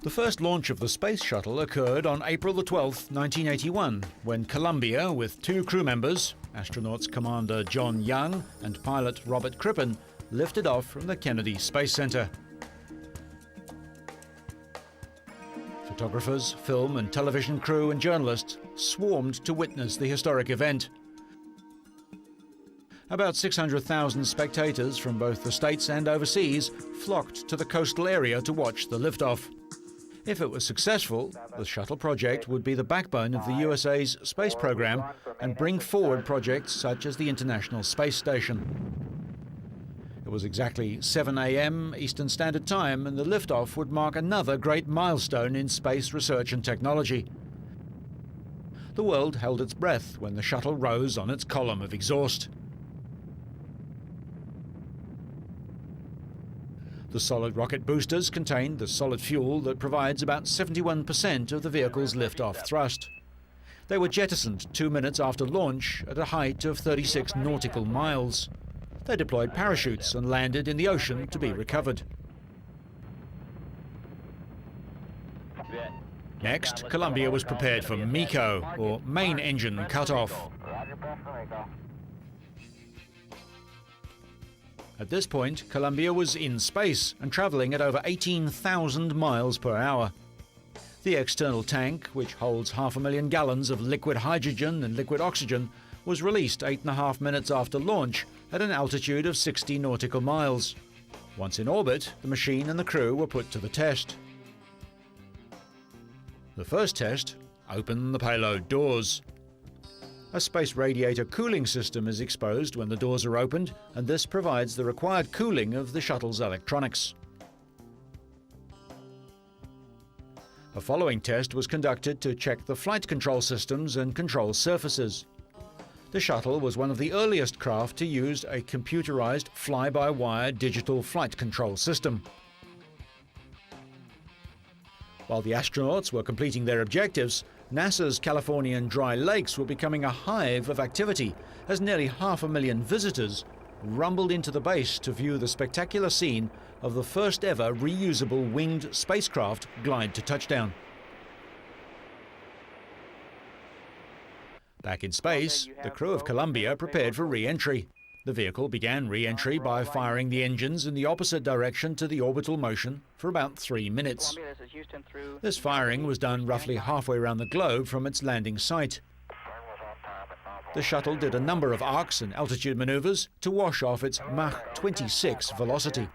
The first launch of the Space Shuttle occurred on April the 12th, 1981, when Columbia, with two crew members, astronauts Commander John Young and pilot Robert Crippen, lifted off from the Kennedy Space Center. Photographers, film and television crew and journalists swarmed to witness the historic event. About 600,000 spectators from both the States and overseas flocked to the coastal area to watch the liftoff. If it was successful, the shuttle project would be the backbone of the USA's space program and bring forward projects such as the International Space Station. It was exactly 7 a.m. Eastern Standard Time, and the liftoff would mark another great milestone in space research and technology. The world held its breath when the shuttle rose on its column of exhaust. The solid rocket boosters contained the solid fuel that provides about 71% of the vehicle's lift-off thrust. They were jettisoned 2 minutes after launch at a height of 36 nautical miles. They deployed parachutes and landed in the ocean to be recovered. Next, Columbia was prepared for MECO, or main engine cutoff. At this point, Columbia was in space and traveling at over 18,000 miles per hour. The external tank, which holds 500,000 gallons of liquid hydrogen and liquid oxygen, was released 8.5 minutes after launch at an altitude of 60 nautical miles. Once in orbit, the machine and the crew were put to the test. The first test: open the payload doors. A space radiator cooling system is exposed when the doors are opened, and this provides the required cooling of the shuttle's electronics. A following test was conducted to check the flight control systems and control surfaces. The shuttle was one of the earliest craft to use a computerized fly-by-wire digital flight control system. While the astronauts were completing their objectives, NASA's Californian dry lakes were becoming a hive of activity as nearly 500,000 visitors rumbled into the base to view the spectacular scene of the first ever reusable winged spacecraft glide to touchdown. Back in space, the crew of Columbia prepared for re-entry. The vehicle began re-entry by firing the engines in the opposite direction to the orbital motion for about 3 minutes. This firing was done roughly halfway around the globe from its landing site. The shuttle did a number of arcs and altitude maneuvers to wash off its Mach 26 velocity.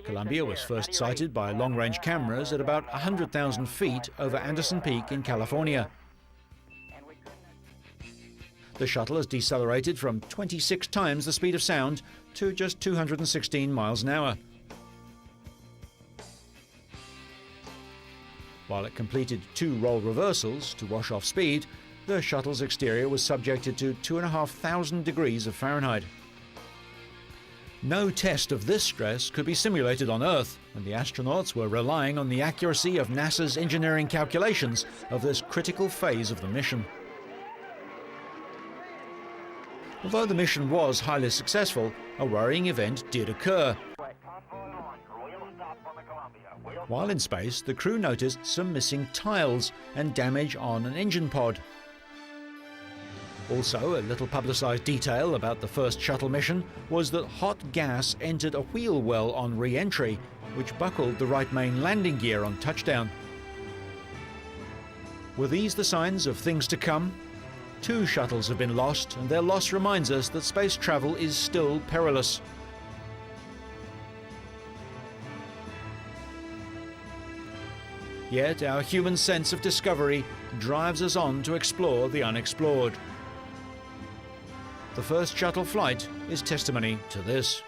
Columbia was first sighted by long-range cameras at about 100,000 feet over Anderson Peak in California. The shuttle has decelerated from 26 times the speed of sound to just 216 miles an hour. While it completed 2 roll reversals to wash off speed, the shuttle's exterior was subjected to 2,500 degrees of Fahrenheit. No test of this stress could be simulated on Earth, and the astronauts were relying on the accuracy of NASA's engineering calculations of this critical phase of the mission. Although the mission was highly successful, a worrying event did occur. While in space, the crew noticed some missing tiles and damage on an engine pod. Also, a little publicized detail about the first shuttle mission was that hot gas entered a wheel well on re-entry, which buckled the right main landing gear on touchdown. Were these the signs of things to come? 2 shuttles have been lost, and their loss reminds us that space travel is still perilous. Yet our human sense of discovery drives us on to explore the unexplored. The first shuttle flight is testimony to this.